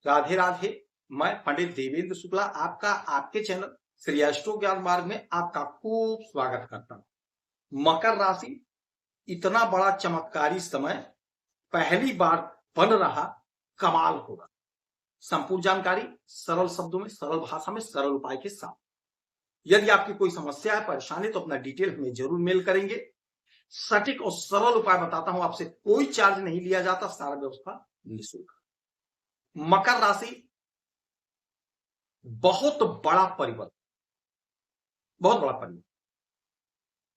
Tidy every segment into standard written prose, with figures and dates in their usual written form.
राधे राधे। मैं पंडित देवेंद्र शुक्ला आपका आपके चैनल श्री अष्टो ज्ञान मार्ग में आपका खूब स्वागत करता हूं। मकर राशि इतना बड़ा चमत्कारी समय पहली बार बन रहा, कमाल होगा। संपूर्ण जानकारी सरल शब्दों में, सरल भाषा में, सरल उपाय के साथ। यदि आपकी कोई समस्या है, परेशानी, तो अपना डिटेल हमें जरूर मेल करेंगे। सटीक और सरल उपाय बताता हूं, आपसे कोई चार्ज नहीं लिया जाता, सारा व्यवस्था निःशुल्क। मकर राशि बहुत बड़ा परिवर्तन, बहुत बड़ा परिवर्तन।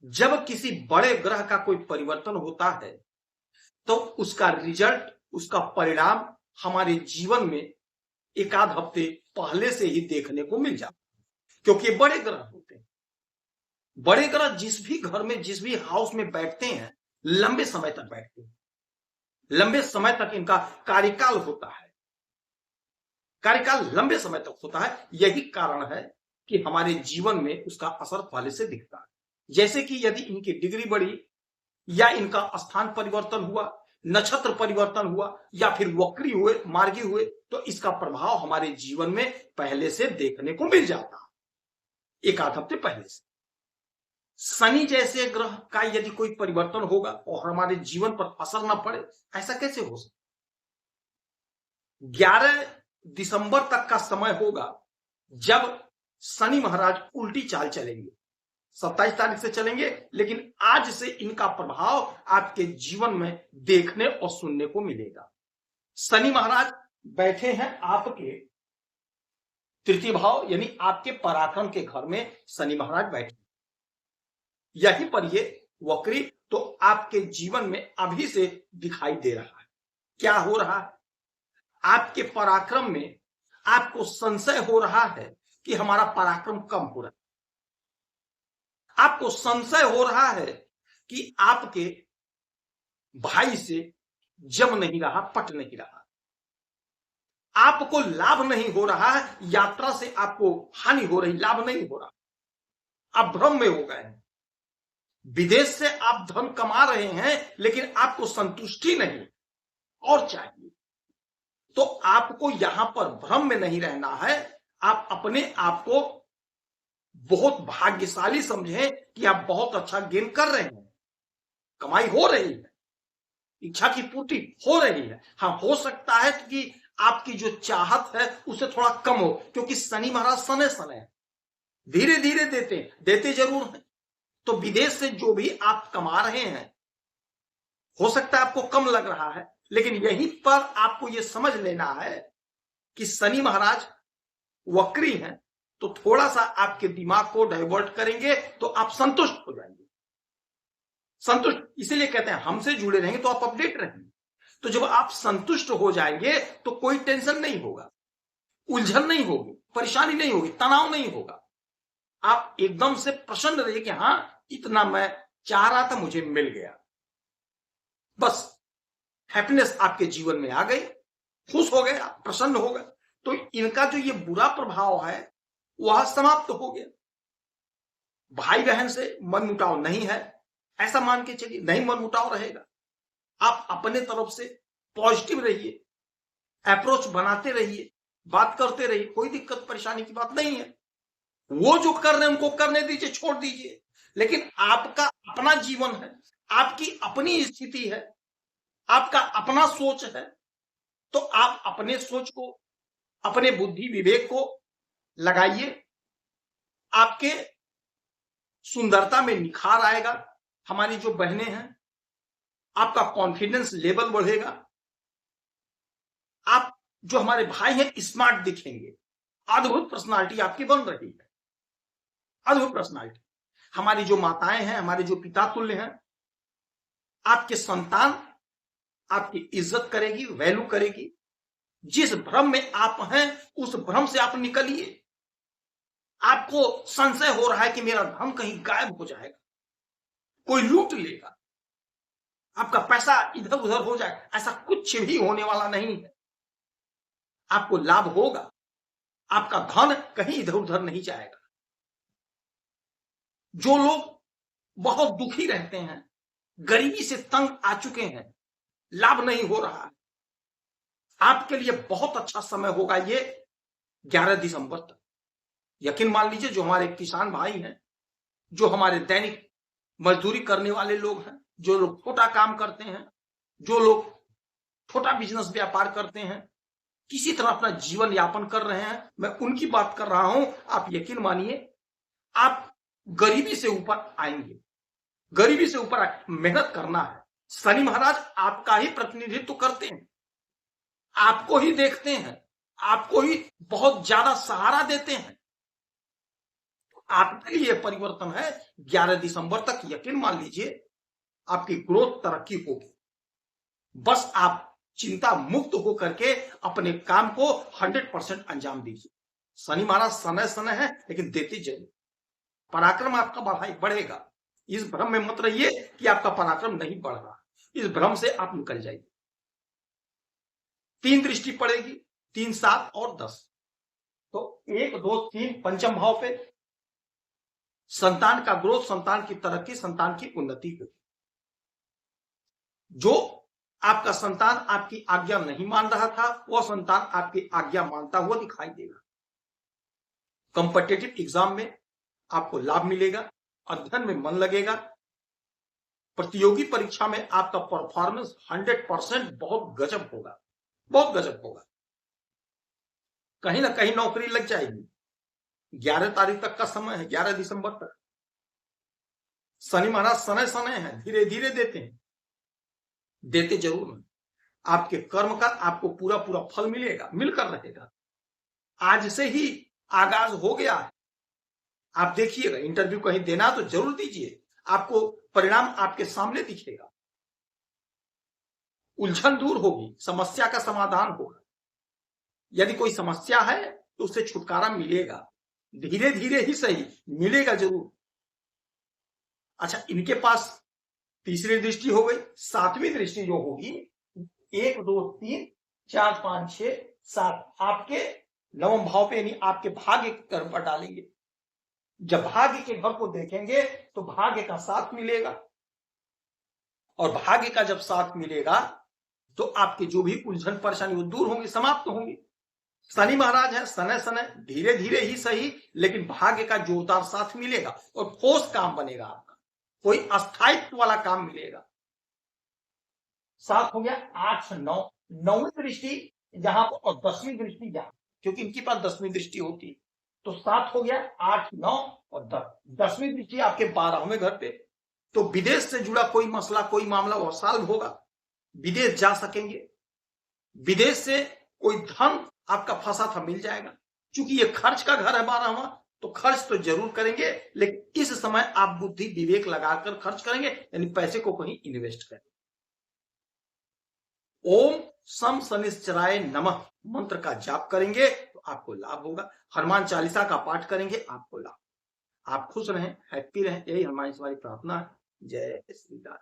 जब किसी बड़े ग्रह का कोई परिवर्तन होता है तो उसका रिजल्ट, उसका परिणाम हमारे जीवन में एक आध हफ्ते पहले से ही देखने को मिल जाता है, क्योंकि बड़े ग्रह होते हैं। बड़े ग्रह जिस भी घर में, जिस भी हाउस में बैठते हैं, लंबे समय तक बैठते हैं। लंबे समय तक इनका कार्यकाल होता है, कार्यकाल लंबे समय तक होता है। यही कारण है कि हमारे जीवन में उसका असर पहले से दिखता है। जैसे कि यदि इनकी डिग्री बढ़ी, या इनका स्थान परिवर्तन हुआ, नक्षत्र परिवर्तन हुआ, या फिर वक्री हुए, मार्गी हुए, तो इसका प्रभाव हमारे जीवन में पहले से देखने को मिल जाता है, एक आध हफ्ते पहले से। शनि जैसे ग्रह का यदि कोई परिवर्तन होगा और हमारे जीवन पर असर ना पड़े, ऐसा कैसे हो सकता? 11 दिसंबर तक का समय होगा जब शनि महाराज उल्टी चाल चलेंगे। 27 तारीख से चलेंगे, लेकिन आज से इनका प्रभाव आपके जीवन में देखने और सुनने को मिलेगा। शनि महाराज बैठे हैं आपके तृतीय भाव, यानी आपके पराक्रम के घर में शनि महाराज बैठे। यहीं पर ये वक्री तो आपके जीवन में अभी से दिखाई दे रहा है। क्या हो रहा है? आपके पराक्रम में आपको संशय हो रहा है कि हमारा पराक्रम कम हो रहा है। आपको संशय हो रहा है कि आपके भाई से जम नहीं रहा, पट नहीं रहा। आपको लाभ नहीं हो रहा है, यात्रा से आपको हानि हो रही, लाभ नहीं हो रहा। आप भ्रम में हो गए हैं। विदेश से आप धन कमा रहे हैं, लेकिन आपको संतुष्टि नहीं और चाहिए। तो आपको यहां पर भ्रम में नहीं रहना है। आप अपने आप को बहुत भाग्यशाली समझें कि आप बहुत अच्छा गेम कर रहे हैं, कमाई हो रही है, इच्छा की पूर्ति हो रही है। हाँ, हो सकता है कि आपकी जो चाहत है उससे थोड़ा कम हो, क्योंकि शनि महाराज सने सने धीरे धीरे देते जरूर हैं। तो विदेश से जो भी आप कमा रहे हैं, हो सकता है आपको कम लग रहा है, लेकिन यहीं पर आपको यह समझ लेना है कि शनि महाराज वक्री हैं, तो थोड़ा सा आपके दिमाग को डाइवर्ट करेंगे तो आप संतुष्ट हो जाएंगे। संतुष्ट इसीलिए कहते हैं हमसे जुड़े रहेंगे तो आप अपडेट रहेंगे। तो जब आप संतुष्ट हो जाएंगे तो कोई टेंशन नहीं होगा, उलझन नहीं होगी, परेशानी नहीं होगी, तनाव नहीं होगा। आप एकदम से प्रसन्न रहिए कि हां, इतना मैं चाह रहा था, मुझे मिल गया। बस हैप्पीनेस आपके जीवन में आ गई, खुश हो गए, प्रसन्न हो गए। तो इनका जो ये बुरा प्रभाव है वह समाप्त हो गया। भाई बहन से मन मुटाव नहीं है, ऐसा मान के चलिए, नहीं मन मुटाव रहेगा। आप अपने तरफ से पॉजिटिव रहिए, अप्रोच बनाते रहिए, बात करते रहिए, कोई दिक्कत परेशानी की बात नहीं है। वो जो कर रहे हैं उनको करने दीजिए, छोड़ दीजिए। लेकिन आपका अपना जीवन है, आपकी अपनी स्थिति है, आपका अपना सोच है। तो आप अपने सोच को, अपने बुद्धि विवेक को लगाइए, आपके सुंदरता में निखार आएगा। हमारी जो बहनें हैं, आपका कॉन्फिडेंस लेवल बढ़ेगा। आप जो हमारे भाई हैं, स्मार्ट दिखेंगे। अद्भुत पर्सनालिटी आपकी बन रही है, अद्भुत पर्सनालिटी। हमारी जो माताएं हैं, हमारे जो पिता तुल्य हैं, आपके संतान आपकी इज्जत करेगी, वैल्यू करेगी। जिस भ्रम में आप हैं उस भ्रम से आप निकलिए। आपको संशय हो रहा है कि मेरा धन कहीं गायब हो जाएगा, कोई लूट लेगा, आपका पैसा इधर उधर हो जाए, ऐसा कुछ भी होने वाला नहीं है। आपको लाभ होगा, आपका धन कहीं इधर उधर नहीं जाएगा। जो लोग बहुत दुखी रहते हैं, गरीबी से तंग आ चुके हैं, लाभ नहीं हो रहा है, आपके लिए बहुत अच्छा समय होगा ये 11 दिसंबर तक। यकीन मान लीजिए, जो हमारे किसान भाई हैं, जो हमारे दैनिक मजदूरी करने वाले लोग हैं, जो लोग छोटा काम करते हैं, जो लोग छोटा बिजनेस व्यापार करते हैं, किसी तरह अपना जीवन यापन कर रहे हैं, मैं उनकी बात कर रहा हूं। आप यकीन मानिए, आप गरीबी से ऊपर आएंगे। गरीबी से ऊपर मेहनत करना है। शनि महाराज आपका ही प्रतिनिधित्व करते हैं, आपको ही देखते हैं, आपको ही बहुत ज्यादा सहारा देते हैं। आपके लिए परिवर्तन है 11 दिसंबर तक। यकीन मान लीजिए, आपकी ग्रोथ, तरक्की होगी। बस आप चिंता मुक्त होकर के अपने काम को 100% अंजाम दीजिए। शनि महाराज समय समय है, लेकिन देते जरूर। पराक्रम आपका बढ़ेगा। इस भ्रम में मत रहिए कि आपका पराक्रम नहीं बढ़ रहा। इस भ्रम से आप निकल जाइए। 3 दृष्टि पड़ेगी, 3, 7 और 10। तो 1, 2, 3 पंचम भाव पे संतान का ग्रोथ, संतान की तरक्की, संतान की उन्नति होगी। जो आपका संतान आपकी आज्ञा नहीं मान रहा था, वह संतान आपकी आज्ञा मानता हुआ दिखाई देगा। कॉम्पिटिटिव एग्जाम में आपको लाभ मिलेगा, अध्ययन में मन लगेगा। प्रतियोगी परीक्षा में आपका परफॉर्मेंस 100% बहुत गजब होगा, बहुत गजब होगा। कहीं ना कहीं नौकरी लग जाएगी। 11 तारीख तक का समय है, 11 दिसंबर तक। शनि महाराज समय समय है, धीरे धीरे देते हैं, देते जरूर हैं। आपके कर्म का आपको पूरा पूरा फल मिलेगा, मिलकर रहेगा। आज से ही आगाज हो गया है। आप देखिएगा, इंटरव्यू कहीं देना तो जरूर दीजिए, आपको परिणाम आपके सामने दिखेगा। उलझन दूर होगी, समस्या का समाधान होगा। यदि कोई समस्या है तो उससे छुटकारा मिलेगा, धीरे धीरे ही सही, मिलेगा जरूर। अच्छा, इनके पास तीसरी दृष्टि हो गई। 7वीं दृष्टि जो होगी, 1, 2, 3, 4, 5, 6, 7 आपके नवम भाव पे, यानी आपके भाग्य के घर पर डालेंगे। जब भाग्य के घर को देखेंगे तो भाग्य का साथ मिलेगा, और भाग्य का जब साथ मिलेगा तो आपके जो भी उलझन परेशानी वो दूर होंगी, समाप्त होंगी। शनि महाराज है, समय समय धीरे धीरे ही सही, लेकिन भाग्य का जोरदार साथ मिलेगा और ठोस काम बनेगा आपका, कोई अस्थायित्व वाला काम मिलेगा। 7 हो गया, 8, 9, 9वीं दृष्टि जहां पर, और 10वीं दृष्टि जहां, क्योंकि इनके पास 10वीं दृष्टि होती। तो 7 हो गया, 8, 9 और 10। 10वीं दृष्टि आपके 12वें घर पे। तो विदेश से जुड़ा कोई मसला, कोई मामला वो सॉल्व होगा, विदेश जा सकेंगे। विदेश से कोई धन आपका फंसा था मिल जाएगा। क्योंकि ये खर्च का घर है 12वां, तो खर्च तो जरूर करेंगे, लेकिन इस समय आप बुद्धि विवेक लगाकर खर्च करेंगे, यानी पैसे को कहीं इन्वेस्ट करेंगे। ओम सम शनिश्चराय नमः मंत्र का जाप करेंगे तो आपको लाभ होगा। हनुमान चालीसा का पाठ करेंगे, आपको लाभ। आप खुश रहें, हैप्पी रहें, यही हमारी प्रार्थना है। जय श्री राम।